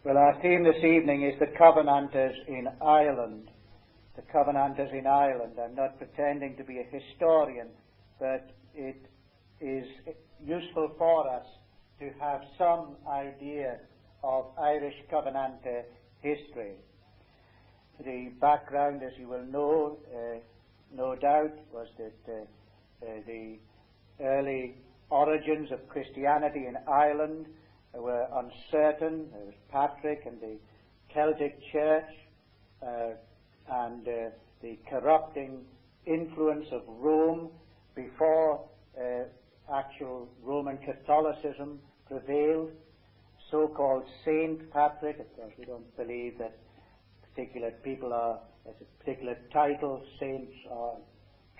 Well, our theme this evening is the Covenanters in Ireland. The Covenanters in Ireland. I'm not pretending to be a historian, but it is useful for us to have some idea of Irish Covenanter history. The background, as you will know, no doubt, was that the early origins of Christianity in Ireland were uncertain. There was Patrick and the Celtic Church and the corrupting influence of Rome before actual Roman Catholicism prevailed. So-called Saint Patrick, of course we don't believe that particular people are, as a particular title, saints or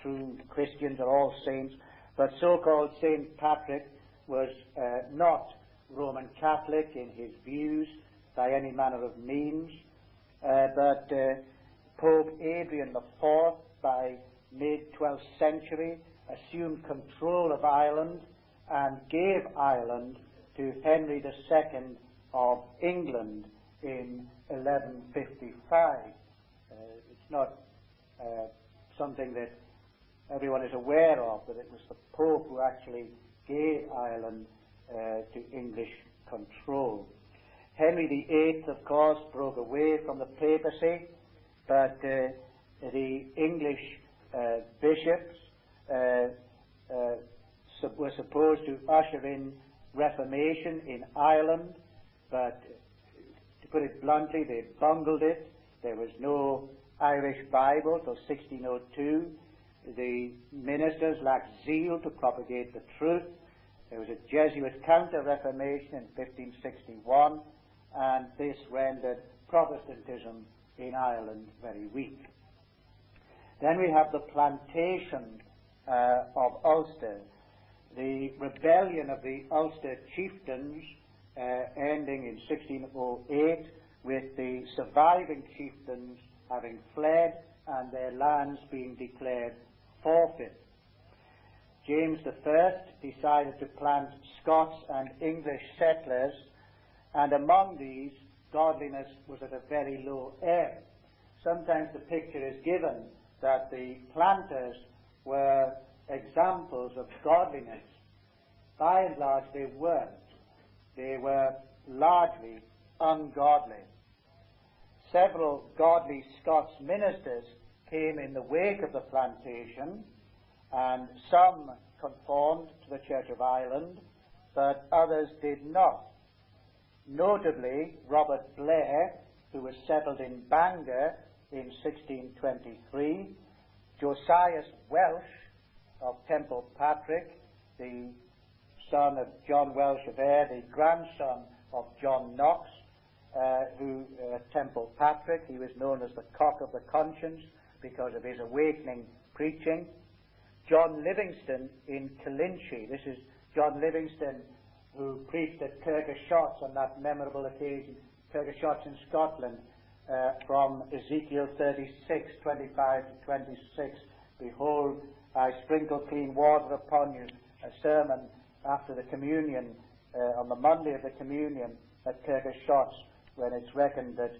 true Christians are all saints, but so-called Saint Patrick was not Roman Catholic in his views by any manner of means, but Pope Adrian IV, by mid-12th century, assumed control of Ireland and gave Ireland to Henry II of England in 1155. It's not something that everyone is aware of, but it was the Pope who actually gave Ireland to English control. Henry VIII, of course, broke away from the papacy, but the English bishops were supposed to usher in Reformation in Ireland, but to put it bluntly, they bungled it. There was no Irish Bible till 1602. The ministers lacked zeal to propagate the truth. There was a Jesuit counter-reformation in 1561, and this rendered Protestantism in Ireland very weak. Then we have the plantation of Ulster, the rebellion of the Ulster chieftains ending in 1608, with the surviving chieftains having fled and their lands being declared forfeit. James I decided to plant Scots and English settlers, and among these, godliness was at a very low ebb. Sometimes the picture is given that the planters were examples of godliness. By and large, they weren't. They were largely ungodly. Several godly Scots ministers came in the wake of the plantation, and some conformed to the Church of Ireland, but others did not. Notably, Robert Blair, who was settled in Bangor in 1623, Josias Welsh of Temple Patrick, the son of John Welsh of Ayr, the grandson of John Knox, Temple Patrick. He was known as the cock of the conscience because of his awakening preaching. John Livingston in Killinchy. This is John Livingston who preached at Kirkashotts on that memorable occasion, Kirkashotts in Scotland, from Ezekiel 36, 25 to 26. Behold, I sprinkle clean water upon you, a sermon after the communion, on the Monday of the communion at Kirkashotts, when it's reckoned that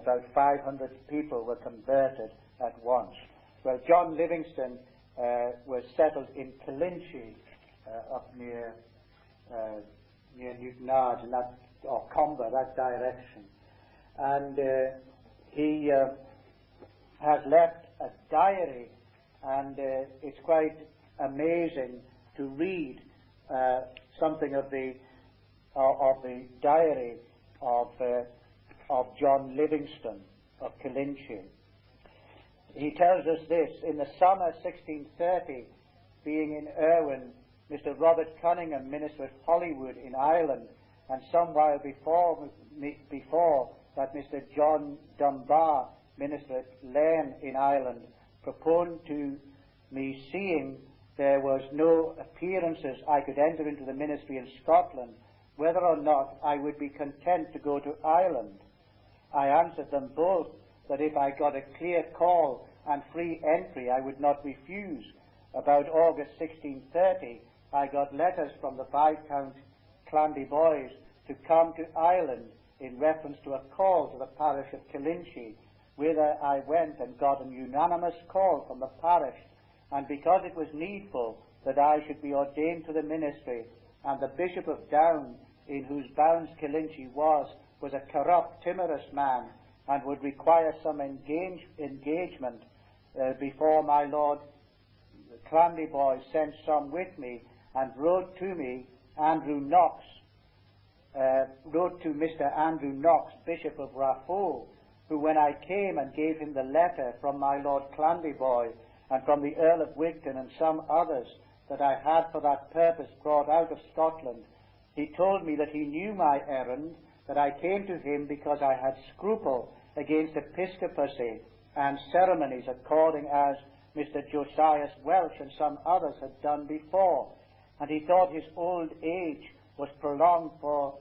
about 500 people were converted at once. Well, John Livingston was settled in Killinchy, up near Newtownards, or Comber, that direction. And he has left a diary, and it's quite amazing to read something of the diary of John Livingston of Killinchy. He tells us this: in the summer 1630, being in Irwin, Mr. Robert Cunningham, minister at Holywood in Ireland, and some while before that Mr. John Dunbar, minister at Lairn in Ireland, proposed to me, seeing there was no appearances I could enter into the ministry in Scotland, whether or not I would be content to go to Ireland. I answered them both that if I got a clear call and free entry, I would not refuse. About August 1630, I got letters from the Viscount Clandy boys to come to Ireland in reference to a call to the parish of Killinchie, whither I went and got an unanimous call from the parish, and because it was needful that I should be ordained to the ministry, and the Bishop of Down, in whose bounds Killinchie was a corrupt, timorous man, and would require some engagement before my Lord Clandeboy sent some with me, and wrote to me, wrote to Mr. Andrew Knox, Bishop of Raphoe, who, when I came and gave him the letter from my Lord Clandeboy, and from the Earl of Wigton and some others that I had for that purpose brought out of Scotland, he told me that he knew my errand, that I came to him because I had scruple against episcopacy and ceremonies, according as Mr. Josias Welch and some others had done before, and he thought his old age was prolonged for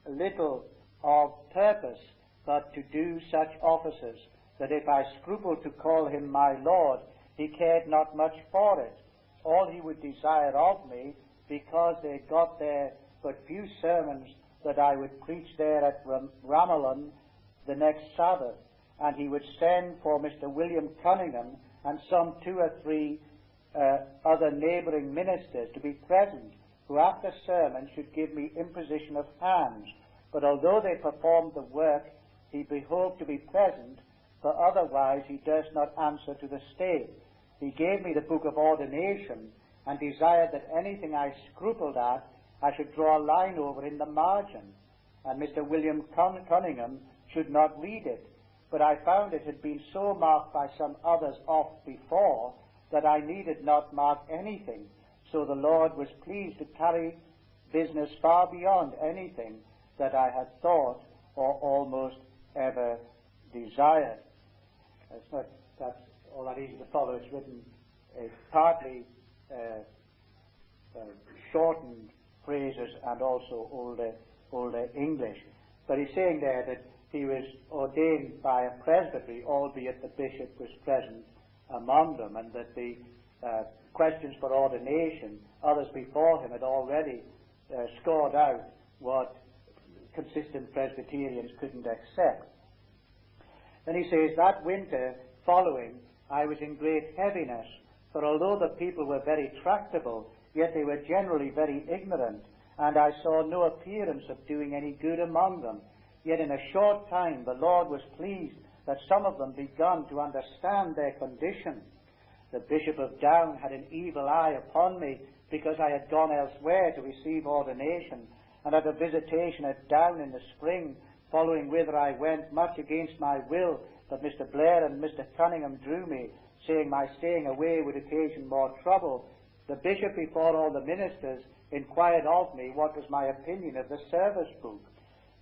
little of purpose, but to do such offices, that if I scrupled to call him my Lord, he cared not much for it. All he would desire of me, because they got there but few sermons, that I would preach there at Ramelin the next Sabbath, and he would send for Mr. William Cunningham and some 2 or 3 other neighbouring ministers to be present, who after sermon should give me imposition of hands. But although they performed the work, he behoved to be present, for otherwise he durst not answer to the state. He gave me the book of ordination, and desired that anything I scrupled at, I should draw a line over in the margin, and Mr. William Cunningham should not read it. But I found it had been so marked by some others oft before, that I needed not mark anything. So the Lord was pleased to carry business far beyond anything that I had thought or almost ever desired. That's all that easy to follow. It's written partly shortened phrases and also older English. But he's saying there that he was ordained by a presbytery, albeit the bishop was present among them, and that the questions for ordination, others before him had already scored out what consistent Presbyterians couldn't accept. Then he says, that winter following, I was in great heaviness, for although the people were very tractable, yet they were generally very ignorant, and I saw no appearance of doing any good among them. Yet in a short time the Lord was pleased that some of them begun to understand their condition. The Bishop of Down had an evil eye upon me, because I had gone elsewhere to receive ordination, and at a visitation at Down in the spring, following whither I went much against my will, but Mr. Blair and Mr. Cunningham drew me, saying my staying away would occasion more trouble. The bishop, before all the ministers, inquired of me what was my opinion of the service book.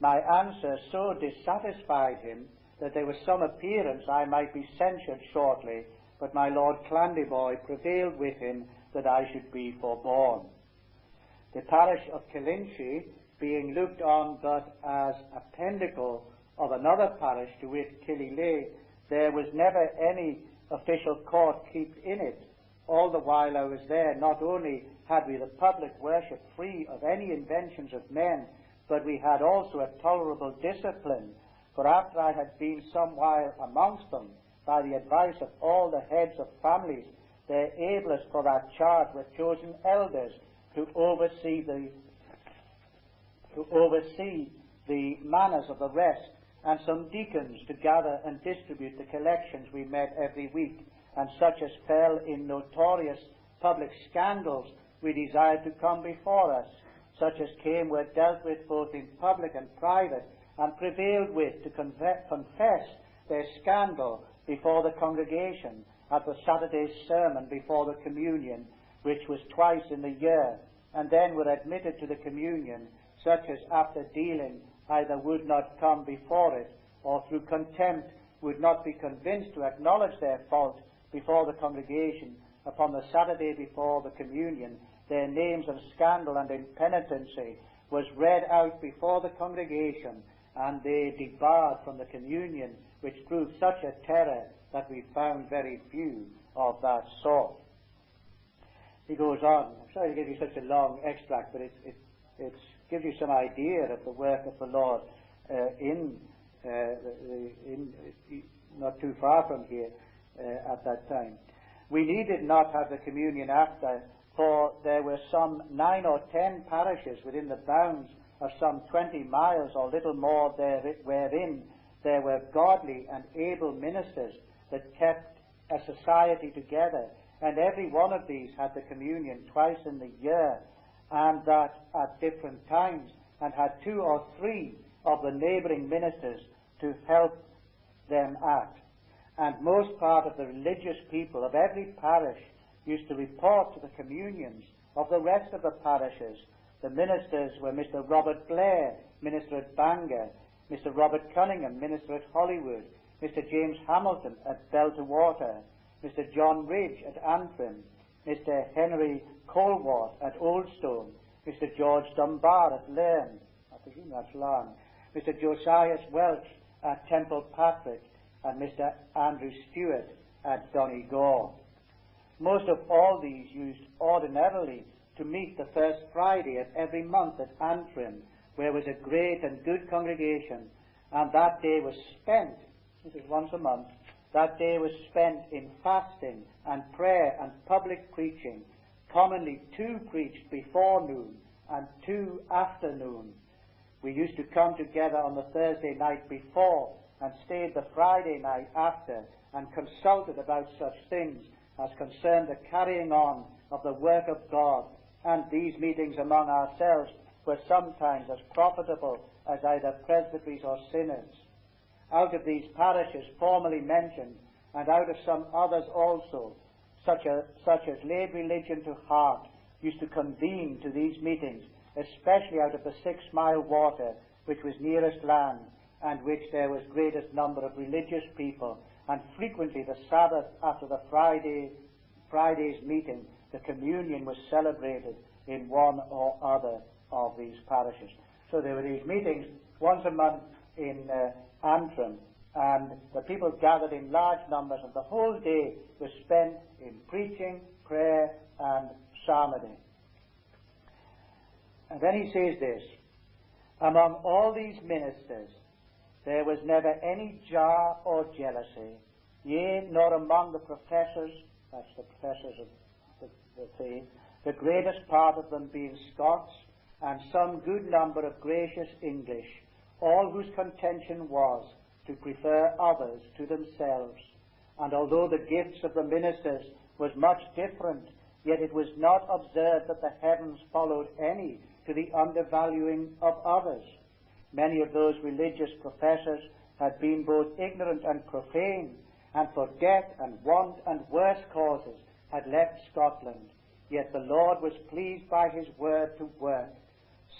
My answer so dissatisfied him that there was some appearance I might be censured shortly, but my Lord Clandeboy prevailed with him that I should be forborne. The parish of Killinchie, being looked on but as a pendicle of another parish, to wit Killyleagh, there was never any official court kept in it. All the while I was there, not only had we the public worship free of any inventions of men, but we had also a tolerable discipline. For after I had been some while amongst them, by the advice of all the heads of families, their ablest for that charge were chosen elders to oversee the manners of the rest, and some deacons to gather and distribute the collections we met every week, and such as fell in notorious public scandals we desired to come before us. Such as came were dealt with both in public and private, and prevailed with to confess their scandal before the congregation at the Saturday's sermon before the communion, which was twice in the year, and then were admitted to the communion, such as after dealing either would not come before it, or through contempt would not be convinced to acknowledge their fault before the congregation upon the Saturday before the communion. Their names of scandal and impenitency was read out before the congregation, and they debarred from the communion, which proved such a terror that we found very few of that sort. He goes on. I'm sorry to give you such a long extract, but it gives you some idea of the work of the Lord. not too far from here at that time. We needed not have the communion after, for there were some 9 or 10 parishes within the bounds of some 20 miles or little more there, wherein there were godly and able ministers that kept a society together, and every one of these had the communion twice in the year, and that at different times, and had 2 or 3 of the neighbouring ministers to help them at. And most part of the religious people of every parish used to report to the communions of the rest of the parishes. The ministers were Mr. Robert Blair, minister at Bangor, Mr. Robert Cunningham, minister at Hollywood, Mr. James Hamilton at Belterwater, Mr. John Ridge at Antrim, Mr. Henry Colwart at Oldstone, Mr. George Dunbar at Lairn, I presume that's Larne, Mr. Josias Welch at Temple Patrick, and Mr. Andrew Stewart at Donegal. Most of all these used ordinarily to meet the first Friday of every month at Antrim, where was a great and good congregation, and that day was spent, this is once a month, that day was spent in fasting and prayer and public preaching, commonly 2 preached before noon and 2 after noon. We used to come together on the Thursday night before and stayed the Friday night after, and consulted about such things as concerned the carrying on of the work of God, and these meetings among ourselves were sometimes as profitable as either presbyteries or synods. Out of these parishes formerly mentioned, and out of some others also, such as laid religion to heart, used to convene to these meetings, especially out of the 6-mile water, which was nearest land, and which there was greatest number of religious people, and frequently the Sabbath after the Friday's meeting, the communion was celebrated in one or other of these parishes. So there were these meetings once a month in Antrim, and the people gathered in large numbers, and the whole day was spent in preaching, prayer, and psalmody. And then he says this: among all these ministers there was never any jar or jealousy, yea, nor among the professors, that's the professors of the faith, the greatest part of them being Scots, and some good number of gracious English, all whose contention was to prefer others to themselves. And although the gifts of the ministers was much different, yet it was not observed that the heavens followed any to the undervaluing of others. Many of those religious professors had been both ignorant and profane, and for debt and want and worse causes had left Scotland. Yet the Lord was pleased by his word to work.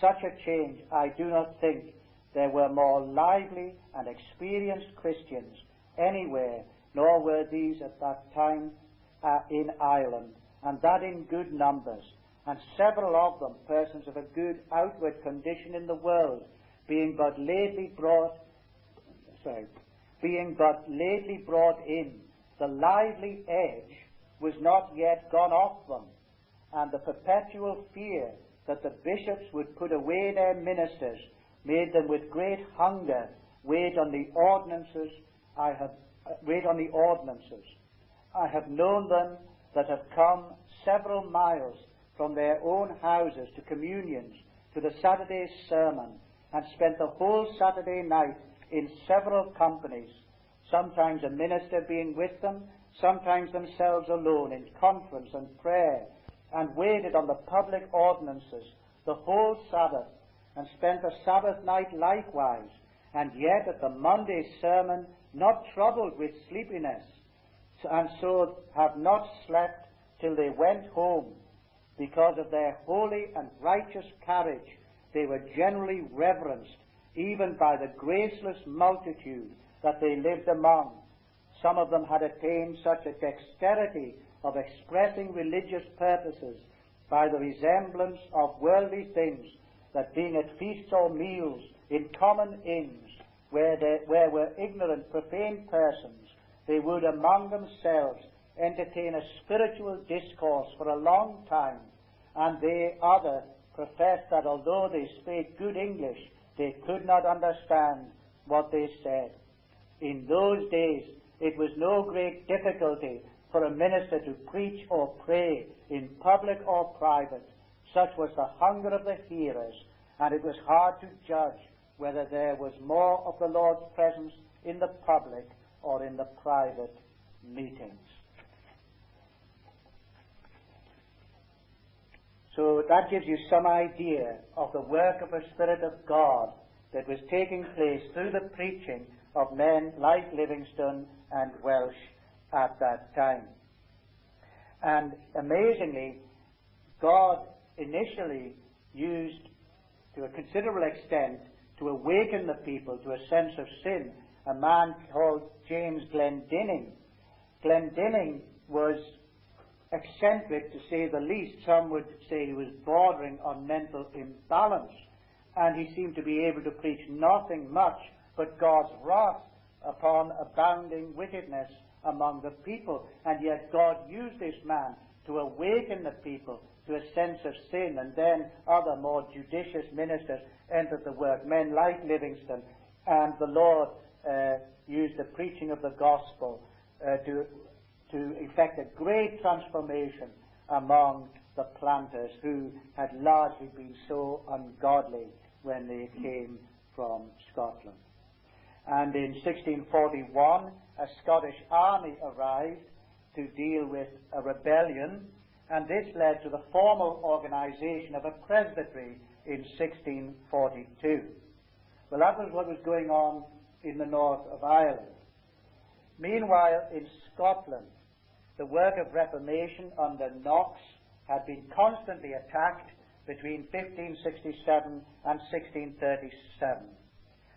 Such a change I do not think there were more lively and experienced Christians anywhere, nor were these at that time in Ireland, and that in good numbers, and several of them persons of a good outward condition in the world, being but lately brought in, the lively edge was not yet gone off them, and the perpetual fear that the bishops would put away their ministers made them with great hunger wait on the ordinances. I have known them that have come several miles from their own houses to communions, to the Saturday's sermon, and spent the whole Saturday night in several companies, sometimes a minister being with them, sometimes themselves alone in conference and prayer, and waited on the public ordinances the whole Sabbath, and spent the Sabbath night likewise, and yet at the Monday's sermon not troubled with sleepiness, and so have not slept till they went home. Because of their holy and righteous carriage, they were generally reverenced, even by the graceless multitude that they lived among. Some of them had attained such a dexterity of expressing religious purposes by the resemblance of worldly things, that being at feasts or meals in common inns, where were ignorant, profane persons, they would among themselves entertain a spiritual discourse for a long time, and they other professed that although they spake good English, They could not understand what they said. In those days, it was no great difficulty for a minister to preach or pray in public or private. Such was the hunger of the hearers, and it was hard to judge whether there was more of the Lord's presence in the public or in the private meetings. So that gives you some idea of the work of the Spirit of God that was taking place through the preaching of men like Livingstone and Welsh at that time. And amazingly, God initially used, to a considerable extent, to awaken the people to a sense of sin, a man called James Glendinning. Glendinning was eccentric, to say the least. Some would say he was bordering on mental imbalance, and he seemed to be able to preach nothing much but God's wrath upon abounding wickedness among the people. And yet God used this man to awaken the people to a sense of sin, and then other more judicious ministers entered the work, men like Livingstone, and the Lord used the preaching of the gospel to effect a great transformation among the planters who had largely been so ungodly when they came from Scotland. And in 1641, a Scottish army arrived to deal with a rebellion, and this led to the formal organization of a presbytery in 1642. Well, that was what was going on in the north of Ireland. Meanwhile, in Scotland, the work of Reformation under Knox had been constantly attacked between 1567 and 1637.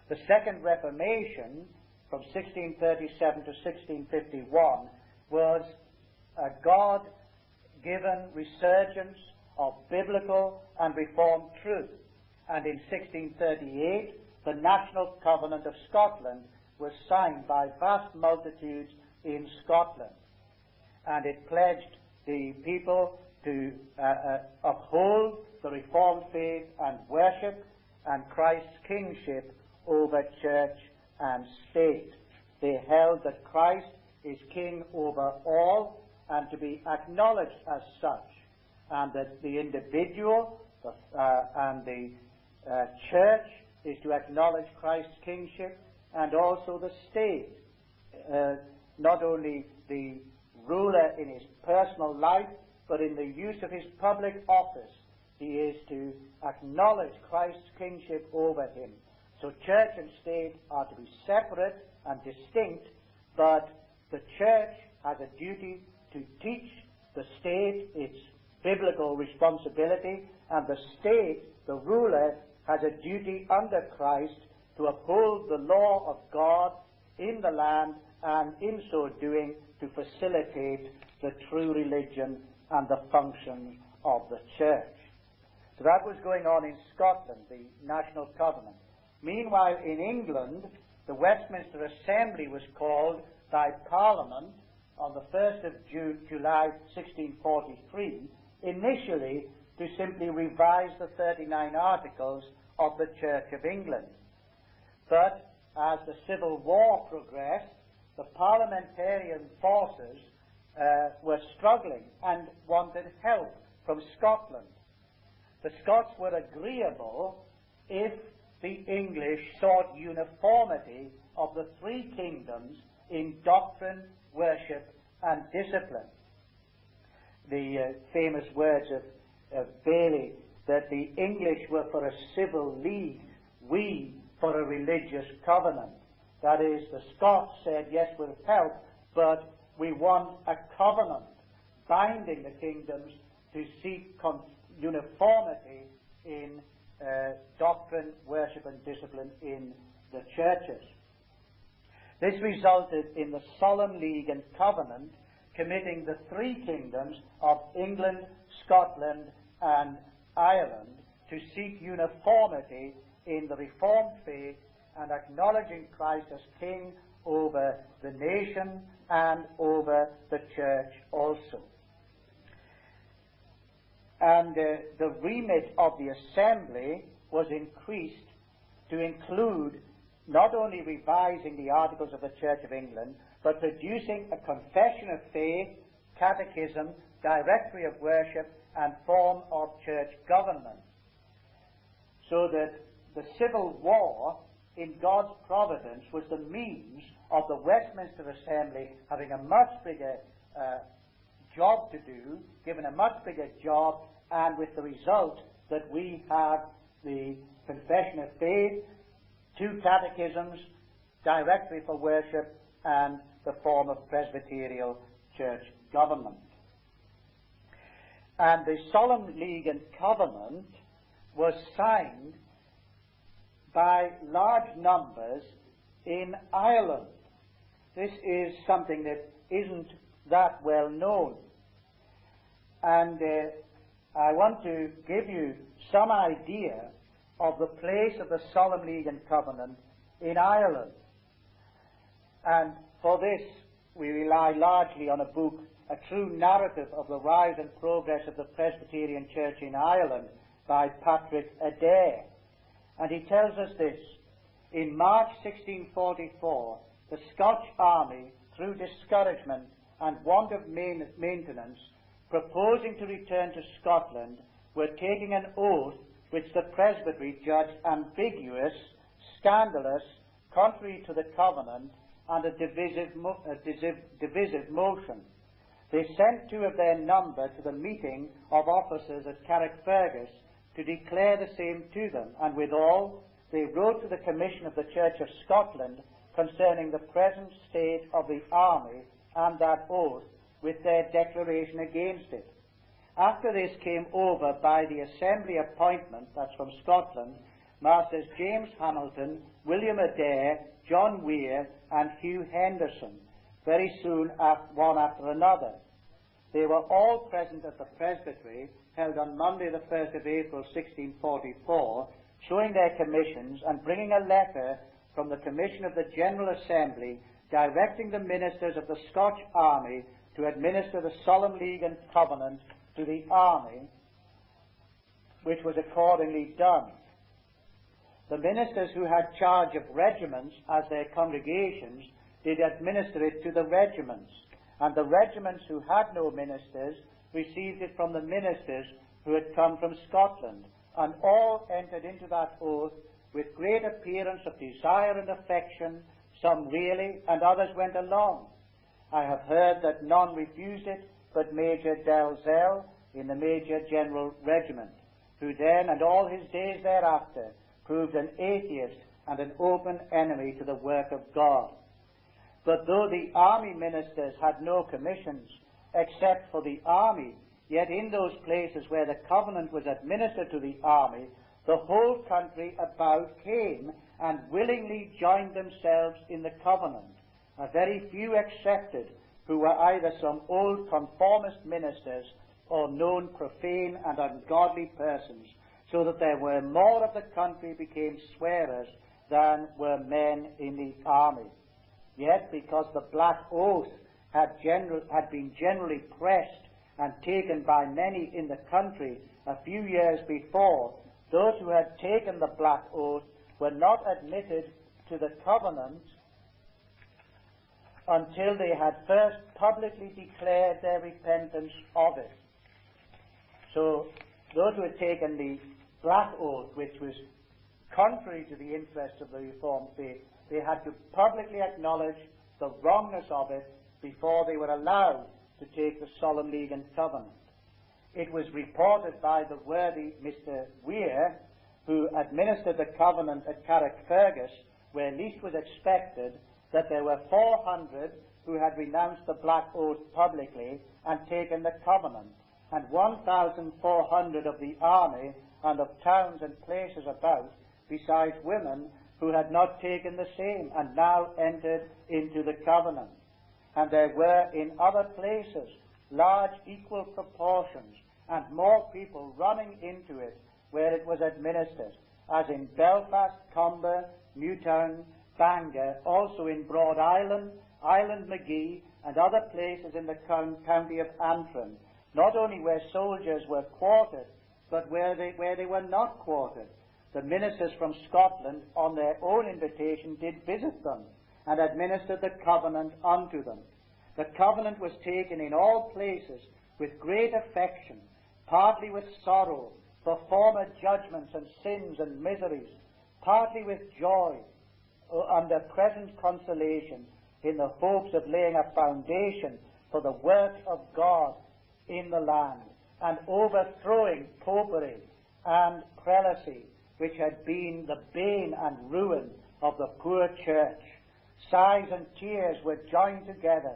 The Second Reformation, from 1637 to 1651, was a God-given resurgence of biblical and Reformed truth. And in 1638, the National Covenant of Scotland was signed by vast multitudes in Scotland. And it pledged the people to uphold the Reformed faith and worship and Christ's kingship over church and state. They held that Christ is king over all and to be acknowledged as such, and that the individual and the church is to acknowledge Christ's kingship, and also the state, not only the ruler in his personal life, but in the use of his public office, he is to acknowledge Christ's kingship over him. So church and state are to be separate and distinct, but the church has a duty to teach the state its biblical responsibility, and the state, the ruler, has a duty under Christ to uphold the law of God in the land, and in so doing to facilitate the true religion and the functions of the church. So that was going on in Scotland, the National Covenant. Meanwhile, in England, the Westminster Assembly was called by Parliament on the 1st of July 1643, initially to simply revise the 39 Articles of the Church of England. But as the Civil War progressed, the parliamentarian forces were struggling and wanted help from Scotland. The Scots were agreeable if the English sought uniformity of the three kingdoms in doctrine, worship, and discipline. The famous words of Bailey, that the English were for a civil league, we for a religious covenant. That is, the Scots said, yes, we'll help, but we want a covenant binding the kingdoms to seek uniformity in doctrine, worship, and discipline in the churches. This resulted in the Solemn League and Covenant committing the three kingdoms of England, Scotland, and Ireland to seek uniformity in the Reformed faith and acknowledging Christ as King over the nation and over the church also. And the remit of the assembly was increased to include not only revising the Articles of the Church of England, but producing a confession of faith, catechism, directory of worship, and form of church government. So that the Civil War, in God's providence, was the means of the Westminster Assembly having a much bigger job to do, given a much bigger job, and with the result that we have the Confession of Faith, 2 catechisms, directory for worship, and the form of Presbyterial church government. And the Solemn League and Covenant was signed by large numbers in Ireland. This is something that isn't that well known. And I want to give you some idea of the place of the Solemn League and Covenant in Ireland. And for this, we rely largely on a book, A True Narrative of the Rise and Progress of the Presbyterian Church in Ireland, by Patrick Adair. And he tells us this: in March 1644, the Scotch army, through discouragement and want of maintenance, proposing to return to Scotland, were taking an oath which the Presbytery judged ambiguous, scandalous, contrary to the covenant, and a divisive motion. They sent 2 of their number to the meeting of officers at Carrickfergus to declare the same to them, and withal they wrote to the Commission of the Church of Scotland concerning the present state of the army and that oath, with their declaration against it. After this came over by the Assembly appointment, that's from Scotland, Masters James Hamilton, William Adair, John Weir, and Hugh Henderson, very soon one after another. They were all present at the Presbytery, held on Monday the 1st of April 1644, showing their commissions and bringing a letter from the Commission of the General Assembly directing the ministers of the Scotch army to administer the Solemn League and Covenant to the army, which was accordingly done. The ministers who had charge of regiments as their congregations did administer it to the regiments, and the regiments who had no ministers received it from the ministers who had come from Scotland, and all entered into that oath with great appearance of desire and affection, some really, and others went along. I have heard that none refused it but Major Dalzell in the Major General Regiment, who then and all his days thereafter proved an atheist and an open enemy to the work of God. But though the army ministers had no commissions except for the army, yet in those places where the covenant was administered to the army, the whole country about came and willingly joined themselves in the covenant, a very few excepted, who were either some old conformist ministers or known profane and ungodly persons, so that there were more of the country became swearers than were men in the army. Yet, because the black oath had been generally pressed and taken by many in the country a few years before, those who had taken the black oath were not admitted to the covenant until they had first publicly declared their repentance of it. So, those who had taken the black oath, which was contrary to the interests of the Reformed faith, they had to publicly acknowledge the wrongness of it before they were allowed to take the Solemn League and Covenant. It was reported by the worthy Mr. Weir, who administered the covenant at Carrickfergus, where least was expected, that there were 400 who had renounced the black oath publicly and taken the covenant, and 1,400 of the army and of towns and places about, besides women who had not taken the same and now entered into the covenant. And there were in other places large equal proportions and more people running into it where it was administered, as in Belfast, Comber, Newtown, Bangor, also in Broad Island, Island Magee, and other places in the county of Antrim, not only where soldiers were quartered, but where they were not quartered, the ministers from Scotland, on their own invitation, did visit them, and administered the covenant unto them. The covenant was taken in all places with great affection, partly with sorrow for former judgments and sins and miseries, partly with joy under present consolation, in the hopes of laying a foundation for the work of God in the land, and overthrowing popery and prelacy, which had been the bane and ruin of the poor church. Sighs and tears were joined together,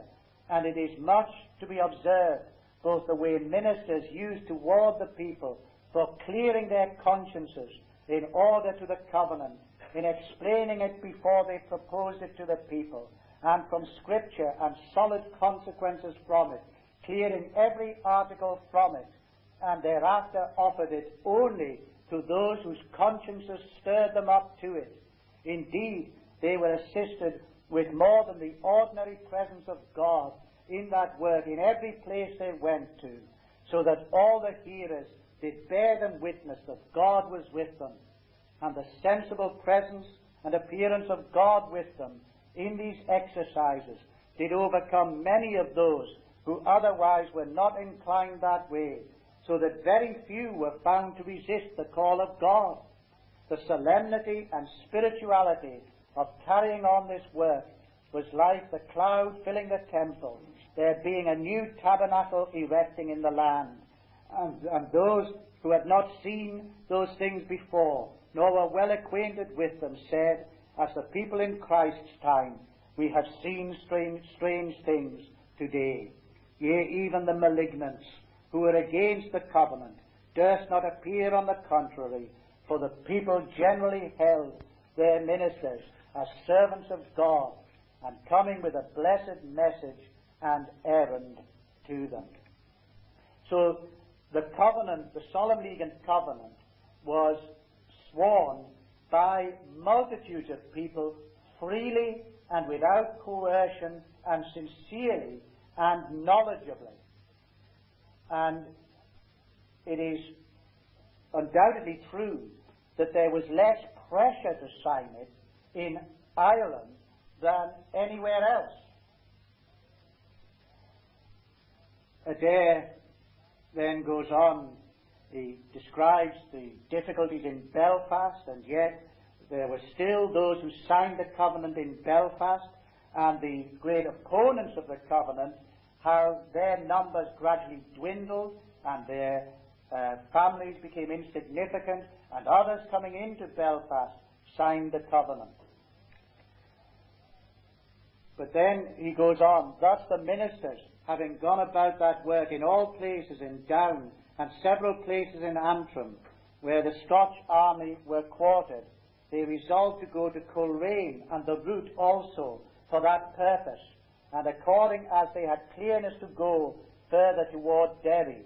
and it is much to be observed, both the way ministers used toward the people for clearing their consciences in order to the covenant, in explaining it before they proposed it to the people, and from Scripture and solid consequences from it, clearing every article from it, and thereafter offered it only to those whose consciences stirred them up to it. Indeed, they were assisted with more than the ordinary presence of God in that work in every place they went to, so that all the hearers did bear them witness that God was with them, and the sensible presence and appearance of God with them in these exercises did overcome many of those who otherwise were not inclined that way, so that very few were found to resist the call of God. The solemnity and spirituality of carrying on this work was like the cloud filling the temple, there being a new tabernacle erecting in the land. And those who had not seen those things before, nor were well acquainted with them, said, as the people in Christ's time, we have seen strange things today. Yea, even the malignants, who were against the covenant, durst not appear on the contrary, for the people generally held their ministers as servants of God, and coming with a blessed message and errand to them. So the covenant, the Solemn League and Covenant, was sworn by multitudes of people freely and without coercion and sincerely and knowledgeably. And it is undoubtedly true that there was less pressure to sign it in Ireland than anywhere else. Adair then goes on. He describes the difficulties in Belfast, and yet there were still those who signed the covenant in Belfast, and the great opponents of the covenant, how their numbers gradually dwindled and their families became insignificant, and others coming into Belfast signed the covenant. But then he goes on, thus the ministers, having gone about that work in all places in Down and several places in Antrim, where the Scotch army were quartered, they resolved to go to Coleraine and the route also for that purpose, and according as they had clearness to go further toward Derry,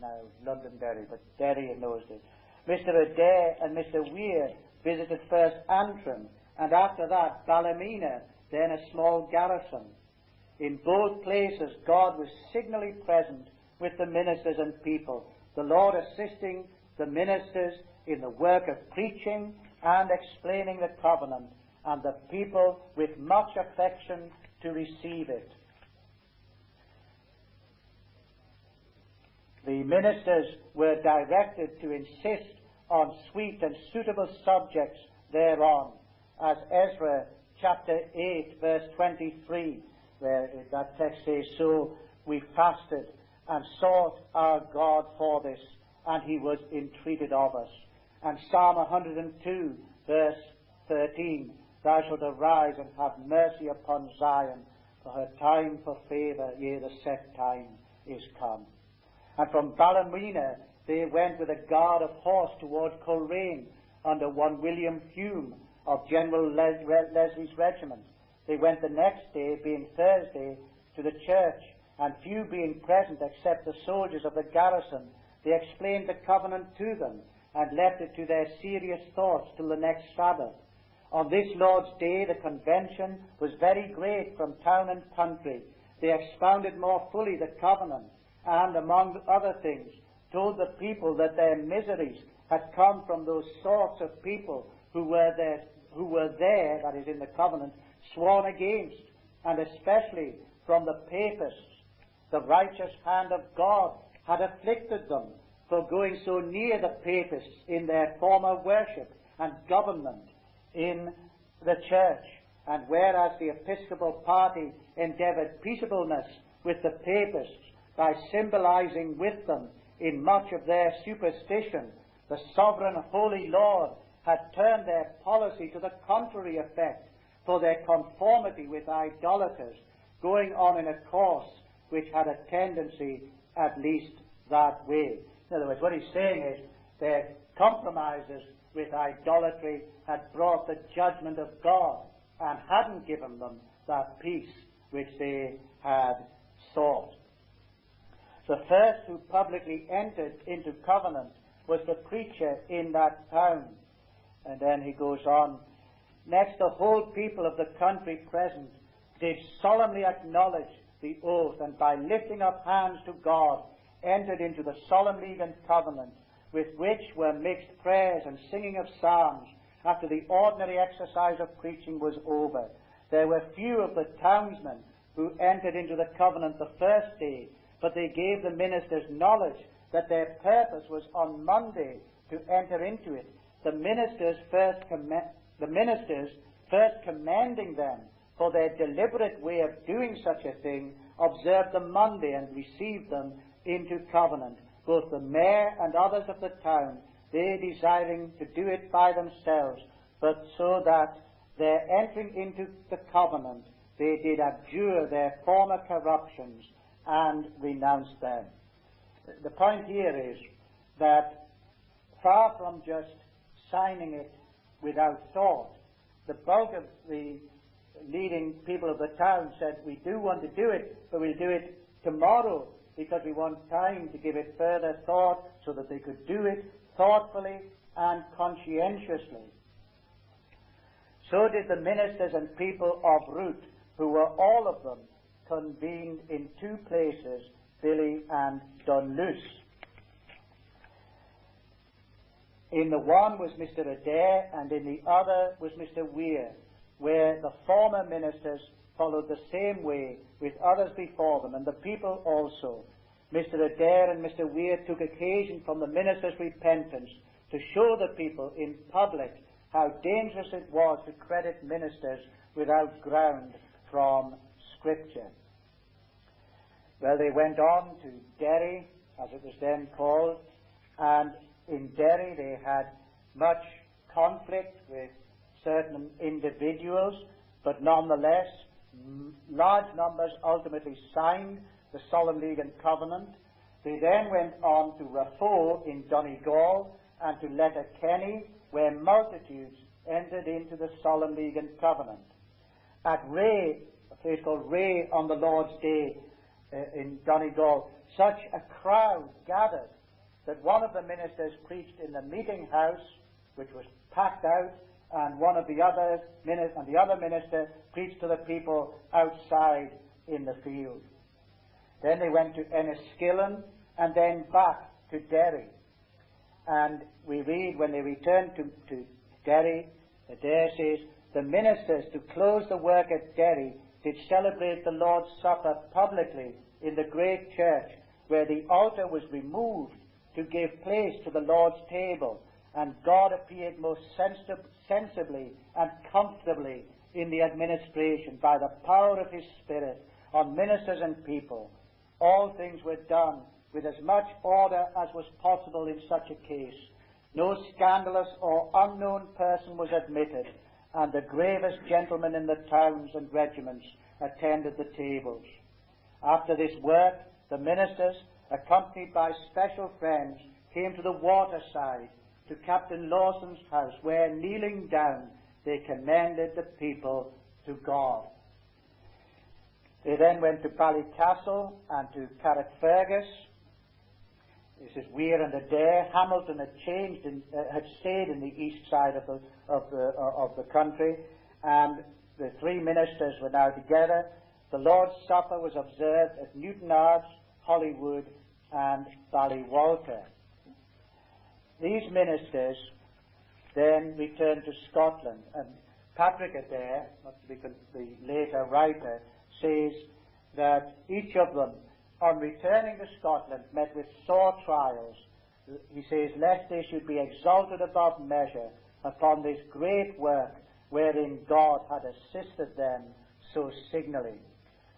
now Londonderry, but Derry in those days, Mr. Adair and Mr. Weir visited first Antrim, and after that Ballymena, then a small garrison. In both places God was signally present with the ministers and people, the Lord assisting the ministers in the work of preaching and explaining the covenant, and the people with much affection to receive it. The ministers were directed to insist on sweet and suitable subjects thereon, as Ezra chapter 8 verse 23, where that text says, so we fasted and sought our God for this, and he was entreated of us. And Psalm 102 verse 13, thou shalt arise and have mercy upon Zion, for her time for favour, yea, the set time is come. And from Ballymena they went with a guard of horse toward Coleraine under one William Hume of General Leslie's regiment. They went the next day, being Thursday, to the church, and few being present except the soldiers of the garrison, they explained the covenant to them, and left it to their serious thoughts till the next Sabbath. On this Lord's Day the convention was very great from town and country. They expounded more fully the covenant, and among other things told the people that their miseries had come from those sorts of people who were there, that is in the covenant, sworn against, and especially from the papists. The righteous hand of God had afflicted them for going so near the papists in their former worship and government in the church. And whereas the episcopal party endeavoured peaceableness with the papists by symbolizing with them in much of their superstition, the sovereign Holy Lord had turned their policy to the contrary effect, for their conformity with idolaters, going on in a course which had a tendency at least that way. In other words, what he's saying is their compromises with idolatry had brought the judgment of God and hadn't given them that peace which they had sought. The first who publicly entered into covenant was the preacher in that town. And then he goes on, next the whole people of the country present did solemnly acknowledge the oath, and by lifting up hands to God, entered into the solemn league and covenant, with which were mixed prayers and singing of psalms, after the ordinary exercise of preaching was over. There were few of the townsmen who entered into the covenant the first day, but they gave the ministers knowledge that their purpose was on Monday to enter into it. The ministers first commending them for their deliberate way of doing such a thing, observed the Monday and received them into covenant, both the mayor and others of the town, they desiring to do it by themselves, but so that their entering into the covenant they did abjure their former corruptions and renounce them. The point here is that far from just signing it without thought, the bulk of the leading people of the town said, we do want to do it, but we'll do it tomorrow because we want time to give it further thought so that they could do it thoughtfully and conscientiously. So did the ministers and people of Ruth, who were all of them convened in two places, Billy and Dunluce. In the one was Mr. Adair, and in the other was Mr. Weir, where the former ministers followed the same way with others before them, and the people also. Mr. Adair and Mr. Weir took occasion from the ministers' repentance to show the people in public how dangerous it was to credit ministers without ground from Scripture. Well, they went on to Derry, as it was then called, and in Derry they had much conflict with certain individuals, but nonetheless large numbers ultimately signed the Solemn League and Covenant. They then went on to Raphoe in Donegal and to Letterkenny, where multitudes entered into the Solemn League and Covenant. At Ray, a place called Ray on the Lord's Day in Donegal, such a crowd gathered that one of the ministers preached in the meeting house, which was packed out, and the other minister preached to the people outside in the field. Then they went to Enniskillen and then back to Derry. And we read when they returned to Derry, Adair says, the ministers, to close the work at Derry, did celebrate the Lord's Supper publicly in the great church, where the altar was removed to give place to the Lord's table, and God appeared most sensibly and comfortably in the administration by the power of His Spirit on ministers and people. All things were done with as much order as was possible in such a case. No scandalous or unknown person was admitted, and the gravest gentlemen in the towns and regiments attended the tables. After this work, the ministers, accompanied by special friends, came to the waterside, to Captain Lawson's house, where, kneeling down, they commended the people to God. They then went to Ballycastle and to Carrickfergus. This is Weir and Adair. Hamilton had stayed in the east side of the country, and the three ministers were now together. The Lord's Supper was observed at Newton Ards, Hollywood, and Ballywalter. these ministers then returned to Scotland, and Patrick Adair, the later writer, says that each of them, on returning to Scotland, met with sore trials. He says, lest they should be exalted above measure upon this great work wherein God had assisted them so signally.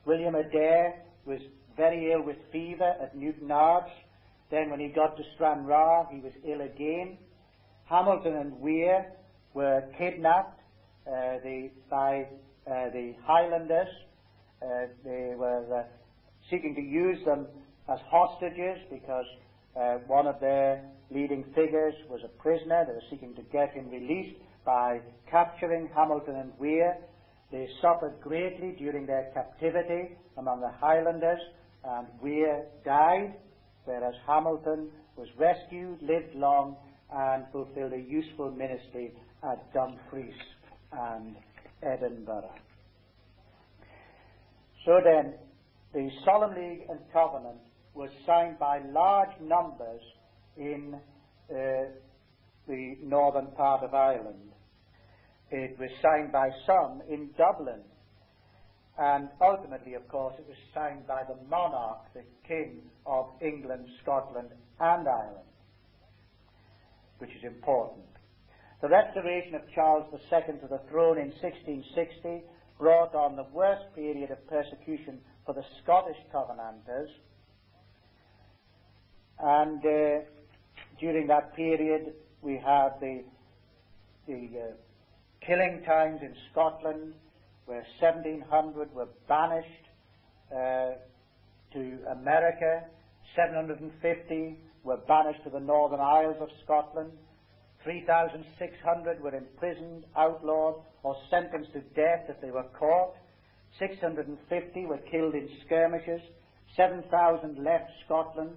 William Adair was very ill with fever at Newtownards. Then when he got to Stranraer, he was ill again. Hamilton and Weir were kidnapped by the Highlanders. They were seeking to use them as hostages because one of their leading figures was a prisoner. They were seeking to get him released by capturing Hamilton and Weir. They suffered greatly during their captivity among the Highlanders, and Weir died, whereas Hamilton was rescued, lived long, and fulfilled a useful ministry at Dumfries and Edinburgh. So then, the Solemn League and Covenant was signed by large numbers in the northern part of Ireland. It was signed by some in Dublin, and ultimately, of course, it was signed by the monarch, the King of England, Scotland, and Ireland, which is important. The restoration of Charles II to the throne in 1660 brought on the worst period of persecution for the Scottish Covenanters, and during that period we have the killing times in Scotland, where 1,700 were banished to America, 750 were banished to the Northern Isles of Scotland, 3,600 were imprisoned, outlawed, or sentenced to death if they were caught, 650 were killed in skirmishes, 7,000 left Scotland,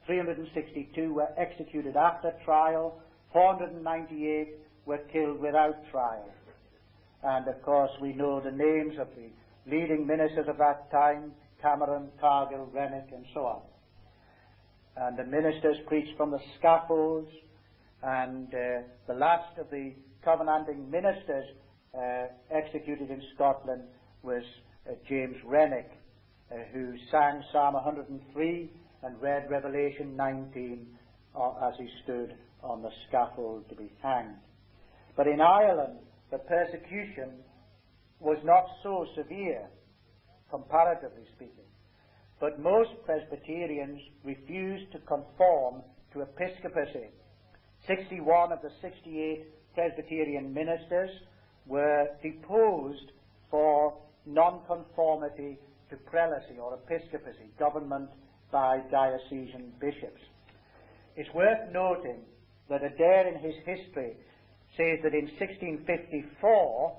362 were executed after trial, 498 were killed without trial. And of course we know the names of the leading ministers of that time: Cameron, Cargill, Renwick, and so on. And the ministers preached from the scaffolds, and the last of the covenanting ministers executed in Scotland was James Renwick, who sang Psalm 103 and read Revelation 19 as he stood on the scaffold to be hanged. But in Ireland, the persecution was not so severe, comparatively speaking. But most Presbyterians refused to conform to episcopacy. 61 of the 68 Presbyterian ministers were deposed for nonconformity to prelacy or episcopacy, government by diocesan bishops. It's worth noting that Adair in his history says that in 1654,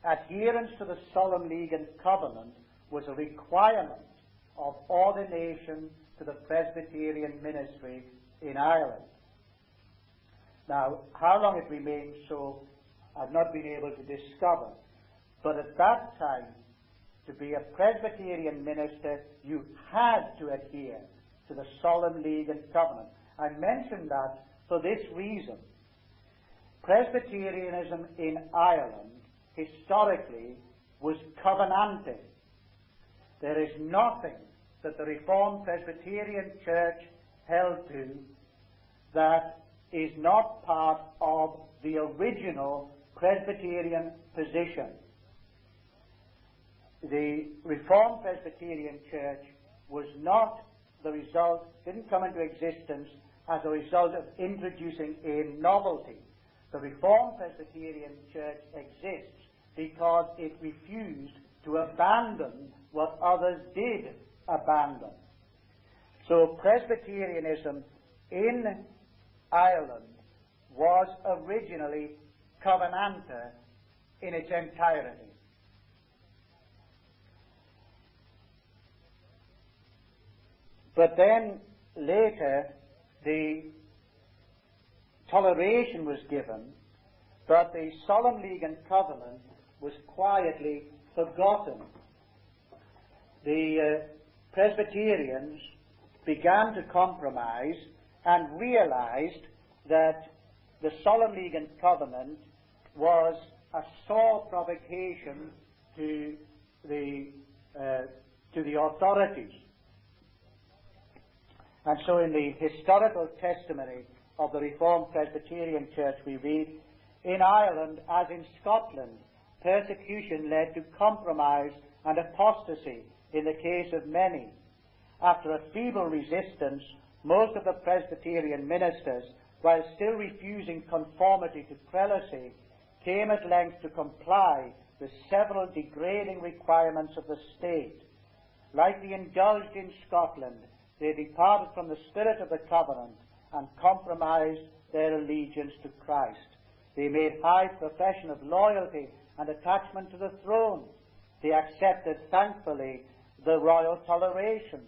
adherence to the Solemn League and Covenant was a requirement of ordination to the Presbyterian ministry in Ireland. Now, how long it remained so, I've not been able to discover. But at that time, to be a Presbyterian minister, you had to adhere to the Solemn League and Covenant. I mention that for this reason. Presbyterianism in Ireland, historically, was covenanting. There is nothing that the Reformed Presbyterian Church held to that is not part of the original Presbyterian position. The Reformed Presbyterian Church was not the result, didn't come into existence as a result of introducing a novelty. The Reformed Presbyterian Church exists because it refused to abandon what others did abandon. So Presbyterianism in Ireland was originally covenanter in its entirety. But then later the toleration was given, but the Solemn League and Covenant was quietly forgotten. The Presbyterians began to compromise and realized that the Solemn League and Covenant was a sore provocation to the authorities. And so in the historical testimony of the Reformed Presbyterian Church we read, in Ireland, as in Scotland, persecution led to compromise and apostasy in the case of many. After a feeble resistance, most of the Presbyterian ministers, while still refusing conformity to prelacy, came at length to comply with several degrading requirements of the state. Like the indulged in Scotland, they departed from the spirit of the covenant and compromised their allegiance to Christ. They made high profession of loyalty and attachment to the throne. They accepted thankfully the royal toleration.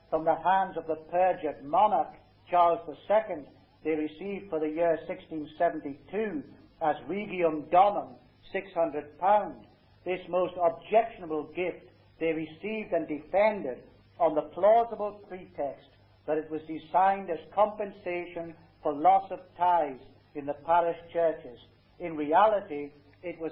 From the hands of the perjured monarch Charles II, they received for the year 1672 as Regium Donum £600. This most objectionable gift they received and defended on the plausible pretext that it was designed as compensation for loss of tithes in the parish churches. In reality, it was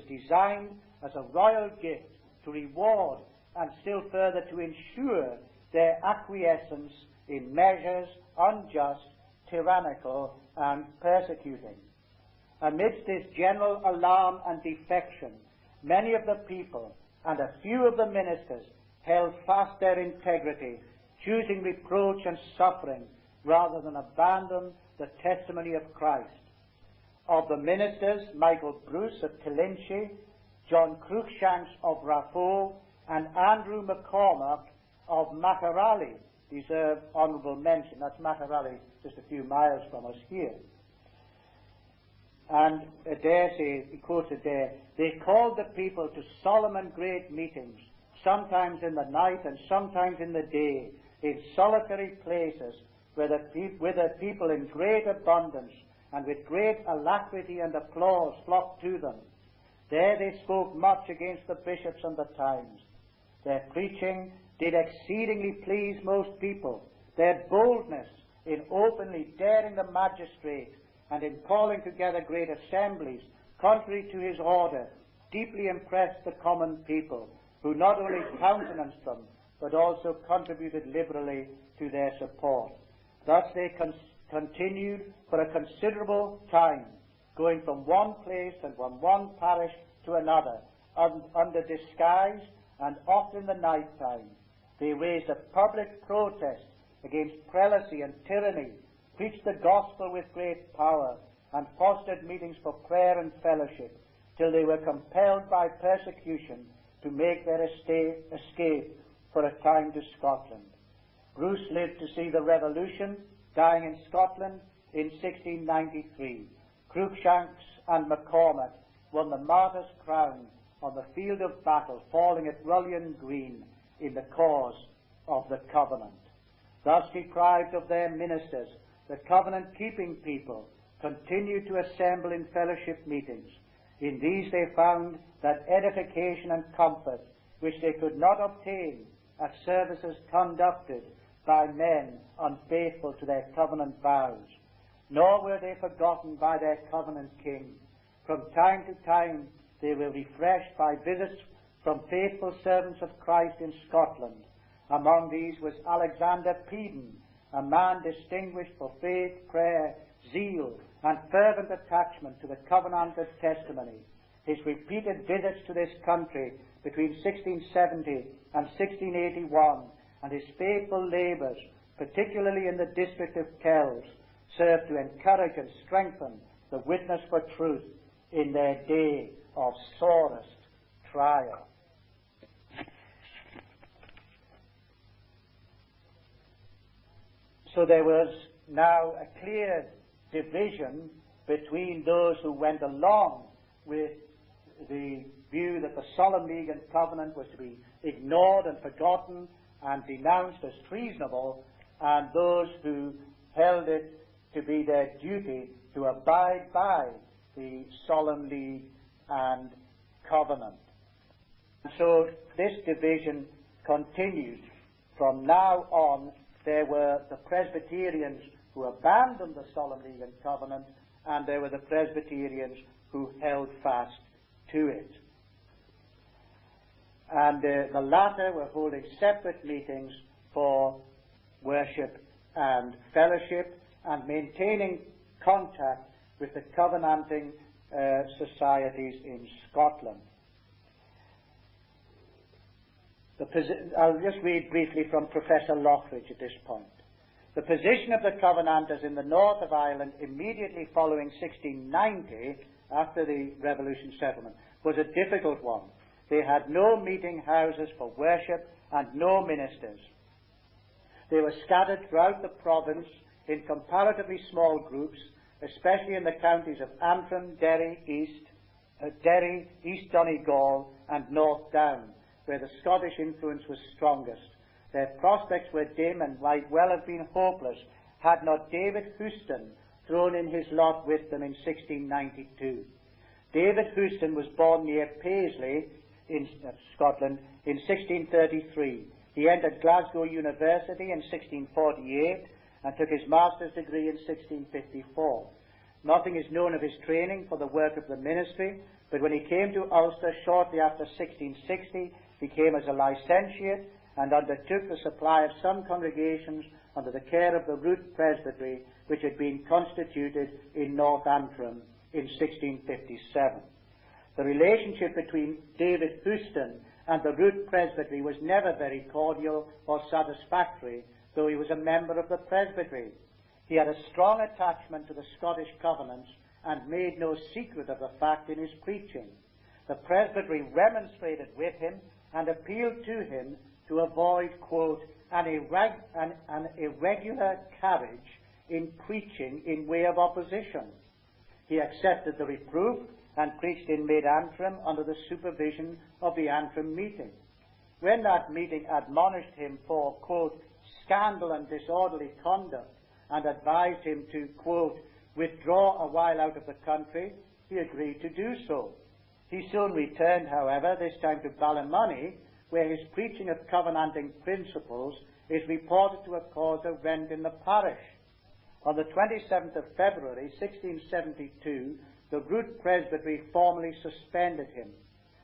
designed as a royal gift to reward and still further to ensure their acquiescence in measures unjust, tyrannical, and persecuting. Amidst this general alarm and defection, many of the people and a few of the ministers held fast their integrity, choosing reproach and suffering rather than abandon the testimony of Christ. Of the ministers, Michael Bruce of Killinchy, John Cruikshanks of Raphoe, and Andrew McCormack of Macarally deserve honourable mention. That's Macarally, just a few miles from us here. And I dare say, he quoted there, they called the people to solemn and great meetings, sometimes in the night and sometimes in the day, in solitary places, where the people in great abundance and with great alacrity and applause flocked to them. There they spoke much against the bishops and the times. Their preaching did exceedingly please most people. Their boldness in openly daring the magistrate and in calling together great assemblies, contrary to his order, deeply impressed the common people, who not only countenanced them, but also contributed liberally to their support. Thus they continued for a considerable time, going from one place and from one parish to another, under disguise and often in the night time. They raised a public protest against prelacy and tyranny, preached the gospel with great power, and fostered meetings for prayer and fellowship, till they were compelled by persecution to make their escape for a time to Scotland. Bruce lived to see the Revolution, dying in Scotland in 1693. Cruikshanks and McCormack won the martyr's crown on the field of battle, falling at Rullion Green in the cause of the covenant. Thus deprived of their ministers, the covenant-keeping people continued to assemble in fellowship meetings. In these they found that edification and comfort which they could not obtain at services conducted by men unfaithful to their covenant vows. Nor were they forgotten by their covenant king. From time to time they were refreshed by visits from faithful servants of Christ in Scotland. Among these was Alexander Peden, a man distinguished for faith, prayer, zeal, and fervent attachment to the covenanted testimony. His repeated visits to this country between 1670 and 1681, and his faithful labours, particularly in the district of Kells, served to encourage and strengthen the witness for truth in their day of sorest trial. So there was now a clear division between those who went along with the view that the Solemn League and Covenant was to be ignored and forgotten and denounced as treasonable, and those who held it to be their duty to abide by the Solemn League and Covenant. And so this division continued. From now on, there were the Presbyterians who abandoned the Solemn League and Covenant, and there were the Presbyterians who held fast to it. And the latter were holding separate meetings for worship and fellowship, and maintaining contact with the covenanting societies in Scotland. I'll just read briefly from Professor Loughridge at this point. The position of the Covenanters in the north of Ireland immediately following 1690, after the Revolution settlement, was a difficult one. They had no meeting houses for worship and no ministers. They were scattered throughout the province in comparatively small groups, especially in the counties of Antrim, Derry, East Donegal, and North Down, where the Scottish influence was strongest. Their prospects were dim and might well have been hopeless had not David Houston thrown in his lot with them in 1692. David Houston was born near Paisley in Scotland in 1633. He entered Glasgow University in 1648 and took his master's degree in 1654. Nothing is known of his training for the work of the ministry, but when he came to Ulster shortly after 1660, he came as a licentiate and undertook the supply of some congregations under the care of the Root Presbytery, which had been constituted in North Antrim in 1657. The relationship between David Houston and the Root Presbytery was never very cordial or satisfactory, though he was a member of the Presbytery. He had a strong attachment to the Scottish covenants and made no secret of the fact in his preaching. The Presbytery remonstrated with him and appealed to him to avoid, quote, an irregular carriage in preaching in way of opposition. He accepted the reproof and preached in mid-Antrim under the supervision of the Antrim meeting. When that meeting admonished him for, quote, scandal and disorderly conduct, and advised him to, quote, withdraw a while out of the country, he agreed to do so. He soon returned, however, this time to Ballymoney, where his preaching of covenanting principles is reported to have caused a rent in the parish. On the 27th of February, 1672, the Root Presbytery formally suspended him.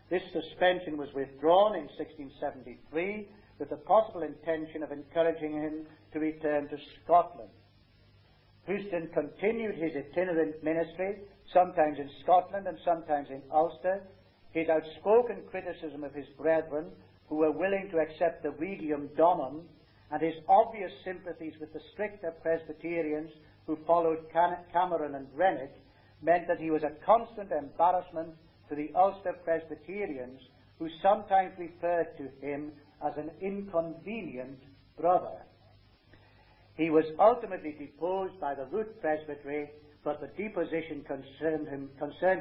This suspension was withdrawn in 1673 with the possible intention of encouraging him to return to Scotland. Houston continued his itinerant ministry, sometimes in Scotland and sometimes in Ulster. His outspoken criticism of his brethren, who were willing to accept the Regium Donum, and his obvious sympathies with the stricter Presbyterians who followed Cameron and Renwick, meant that he was a constant embarrassment to the Ulster Presbyterians, who sometimes referred to him as an inconvenient brother. He was ultimately deposed by the Root Presbytery, but the deposition concerned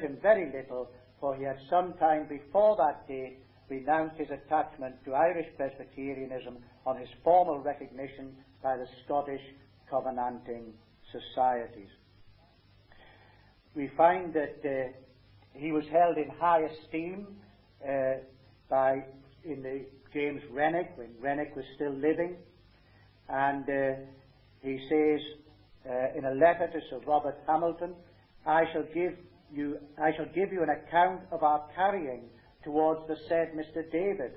him very little, for he had some time before that date renounced his attachment to Irish Presbyterianism on his formal recognition by the Scottish Covenanting Societies. We find that he was held in high esteem in James Renwick, when Renwick was still living, and he says in a letter to Sir Robert Hamilton, I shall give you an account of our carrying towards the said Mr. David.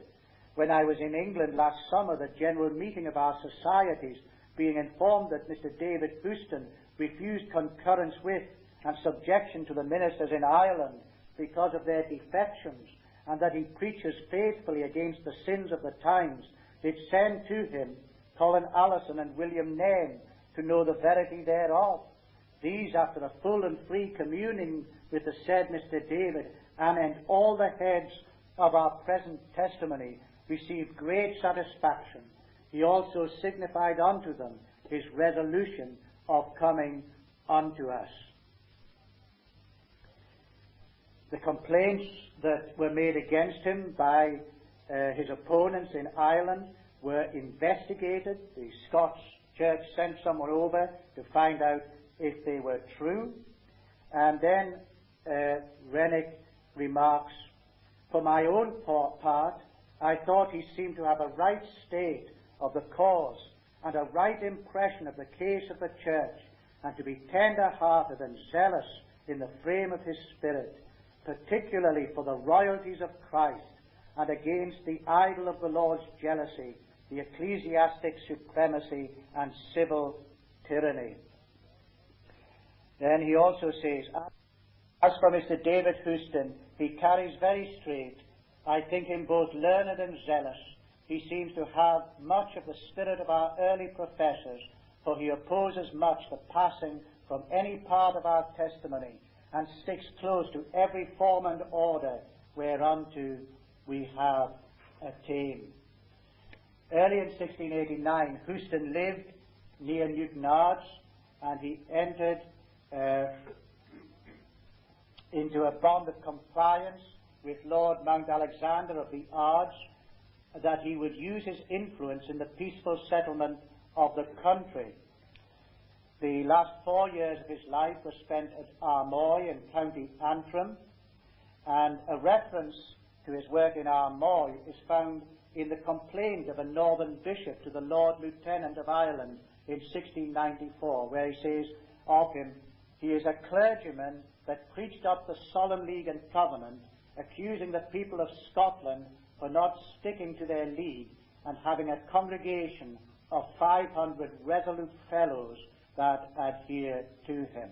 When I was in England last summer, the general meeting of our societies, being informed that Mr. David Houston refused concurrence with and subjection to the ministers in Ireland because of their defections, and that he preaches faithfully against the sins of the times, did send to him Colin Allison and William Nairn to know the verity thereof. These, after a full and free communing with the said Mr. David, and all the heads of our present testimony, received great satisfaction. He also signified unto them his resolution of coming unto us. The complaints that were made against him by his opponents in Ireland were investigated. The Scots Church sent someone over to find out if they were true. And then Renwick remarks, for my own part, I thought he seemed to have a right state of the cause, and a right impression of the case of the church, and to be tender-hearted and zealous in the frame of his spirit, particularly for the royalties of Christ, and against the idol of the Lord's jealousy, the ecclesiastic supremacy, and civil tyranny. Then he also says, as for Mr. David Houston, he carries very straight, I think him both learned and zealous. He seems to have much of the spirit of our early professors, for he opposes much the passing from any part of our testimony, and sticks close to every form and order whereunto we have attained. Early in 1689, Houston lived near Newtonards, and he entered into a bond of compliance with Lord Mount Alexander of the Ards, that he would use his influence in the peaceful settlement of the country. The last 4 years of his life were spent at Armoy in County Antrim, and a reference to his work in Armoy is found in the complaint of a northern bishop to the Lord Lieutenant of Ireland in 1694, where he says of him, he is a clergyman that preached up the Solemn League and Covenant, accusing the people of Scotland for not sticking to their league and having a congregation of 500 resolute fellows that adhere to him.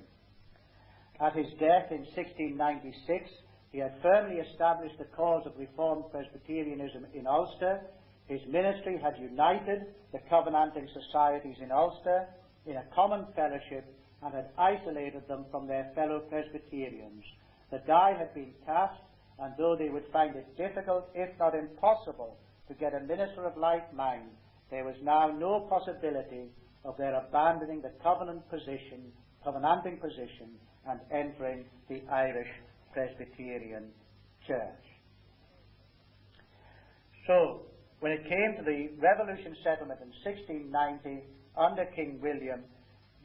At his death in 1696, he had firmly established the cause of Reformed Presbyterianism in Ulster. His ministry had united the Covenanting societies in Ulster in a common fellowship and had isolated them from their fellow Presbyterians. The die had been cast, and though they would find it difficult, if not impossible, to get a minister of like mind, there was now no possibility of their abandoning the covenanting position and entering the Irish Presbyterian Church. So, when it came to the Revolution settlement in 1690, under King William,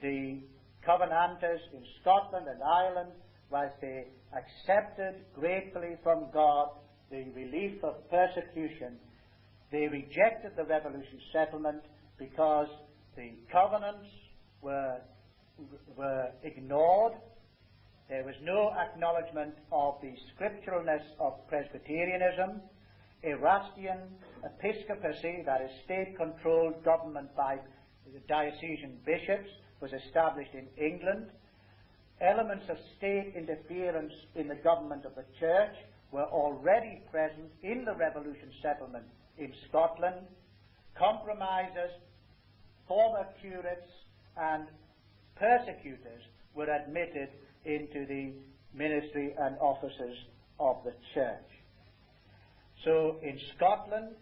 the Covenanters in Scotland and Ireland, whilst they accepted gratefully from God the relief of persecution, they rejected the Revolution settlement because the covenants were ignored. There was no acknowledgement of the scripturalness of Presbyterianism. Erastian episcopacy, that is state-controlled government by the diocesan bishops, was established in England. Elements of state interference in the government of the church were already present in the Revolution settlement in Scotland. Compromisers, former curates, and persecutors were admitted into the ministry and offices of the church. So in Scotland,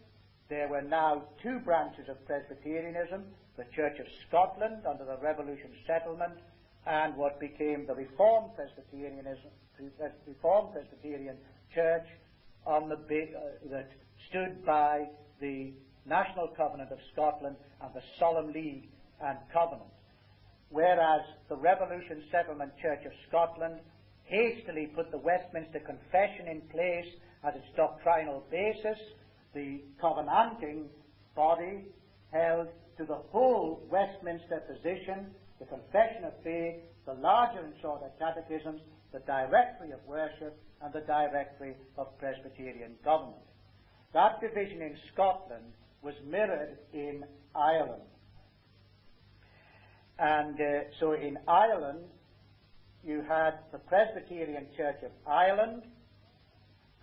there were now two branches of Presbyterianism, the Church of Scotland under the Revolution settlement, and what became the Reformed Presbyterian Church on that stood by the National Covenant of Scotland and the Solemn League and Covenant. Whereas the Revolution Settlement Church of Scotland hastily put the Westminster Confession in place as its doctrinal basis, the Covenanting body held to the whole Westminster position, the Confession of Faith, the larger and shorter catechisms, the Directory of Worship, and the Directory of Presbyterian Government. That division in Scotland was mirrored in Ireland. And so in Ireland, you had the Presbyterian Church of Ireland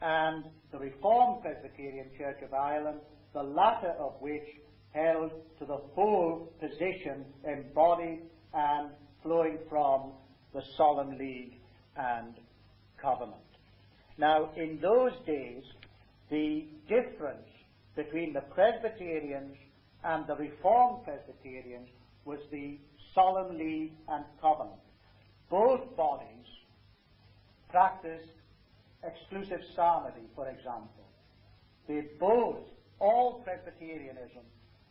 and the Reformed Presbyterian Church of Ireland, the latter of which held to the whole position embodied and flowing from the Solemn League and Covenant. Now, in those days, the difference between the Presbyterians and the Reformed Presbyterians was the Solemn League and Covenant. Both bodies practiced exclusive psalmody, for example. All Presbyterianism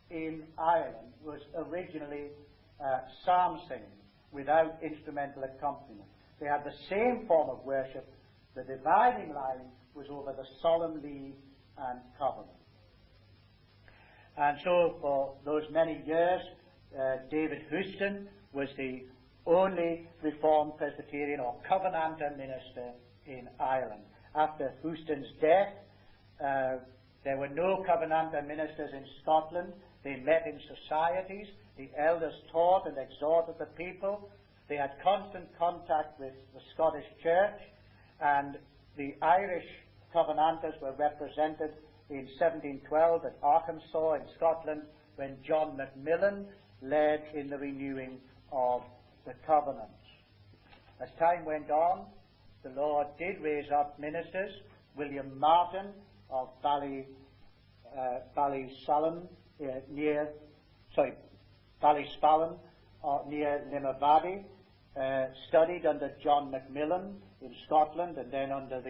in Ireland was originally psalm singing without instrumental accompaniment. They had the same form of worship. The dividing line was over the Solemn League and Covenant. And so for those many years, David Houston was the only Reformed Presbyterian or Covenanter minister in Ireland. After Houston's death, there were no Covenanter ministers in Scotland. They met in societies. The elders taught and exhorted the people. They had constant contact with the Scottish Church, and the Irish Covenanters were represented in 1712 at Arkansas in Scotland, when John Macmillan led in the renewing of the covenants. As time went on, the Lord did raise up ministers. William Martin of Ballyspallen near Limavady, studied under John Macmillan in Scotland, and then under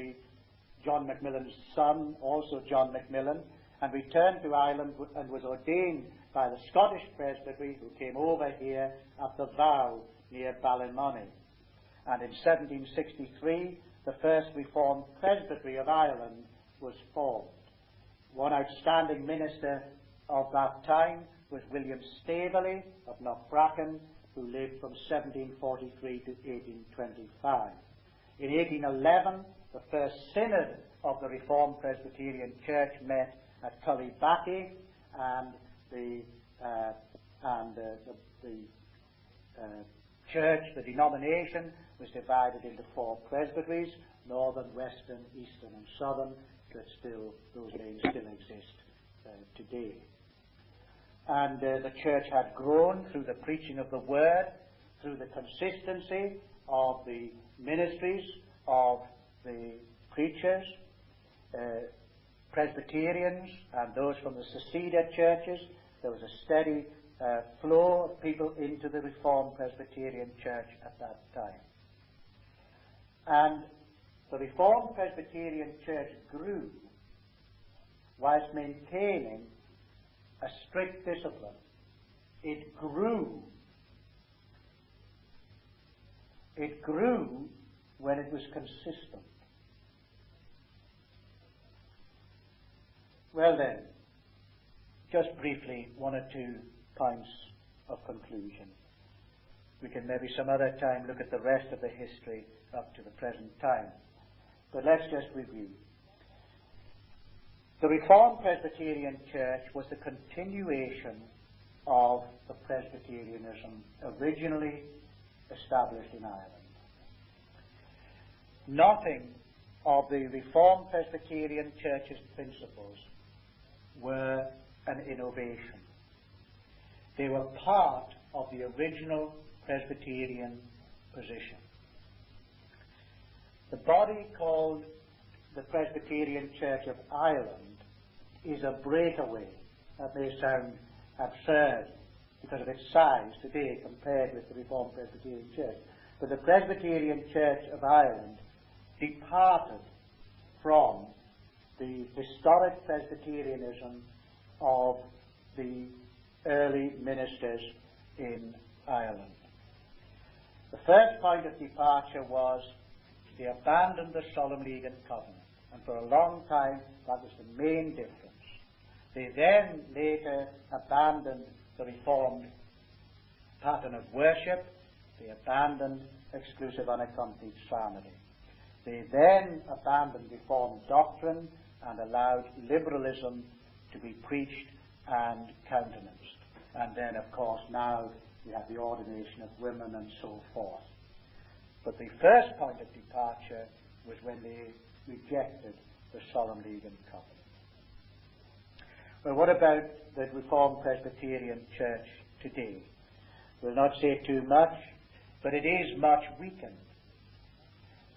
John Macmillan's son, also John Macmillan, and returned to Ireland and was ordained by the Scottish Presbytery, who came over here at the Vow near Ballymoney. And in 1763, the first Reformed Presbytery of Ireland was formed. One outstanding minister of that time was William Staveley of Loughbrickland, who lived from 1743 to 1825. In 1811, the first synod of the Reformed Presbyterian Church met at Cullybackey, and the church, the denomination, was divided into 4 presbyteries: northern, western, eastern, and southern. That those names still exist today. And the church had grown through the preaching of the word, through the consistency of the ministries of the preachers, Presbyterians, and those from the seceded churches. There was a steady flow of people into the Reformed Presbyterian Church at that time. And the Reformed Presbyterian Church grew whilst maintaining a strict discipline. It grew. It grew when it was consistent. Well then, just briefly, 1 or 2 points of conclusion. We can maybe some other time look at the rest of the history up to the present time. But let's just review. The Reformed Presbyterian Church was the continuation of the Presbyterianism originally established in Ireland. Nothing of the Reformed Presbyterian Church's principles were an innovation. They were part of the original Presbyterian position. The body called the Presbyterian Church of Ireland is a breakaway. That may sound absurd because of its size today compared with the Reformed Presbyterian Church. But the Presbyterian Church of Ireland departed from the historic Presbyterianism of the early ministers in Ireland. The first point of departure was they abandoned the Solemn League and Covenant, and for a long time that was the main difference. They then later abandoned the Reformed pattern of worship. They abandoned exclusive unaccompanied psalmody. They then abandoned Reformed doctrine and allowed liberalism to be preached and countenanced. And then, of course, now we have the ordination of women and so forth. But the first point of departure was when they rejected the Solemn League and Covenant. Well, what about the Reformed Presbyterian Church today? We'll not say too much, but it is much weakened.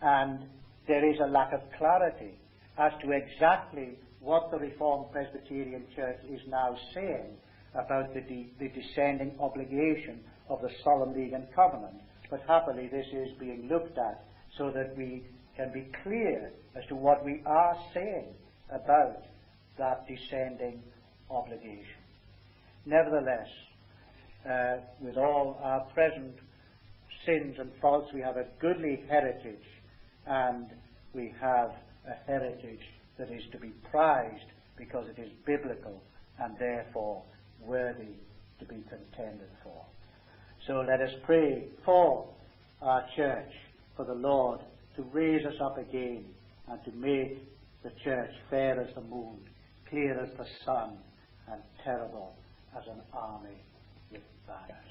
And there is a lack of clarity as to exactly what the Reformed Presbyterian Church is now saying about the descending obligation of the Solemn League and Covenant. But happily this is being looked at so that we can be clear as to what we are saying about that descending obligation. Nevertheless, with all our present sins and faults, we have a goodly heritage, and we have a heritage that is to be prized because it is biblical and therefore worthy to be contended for. So let us pray for our church, for the Lord to raise us up again and to make the church fair as the moon, clear as the sun, and terrible as an army with banners.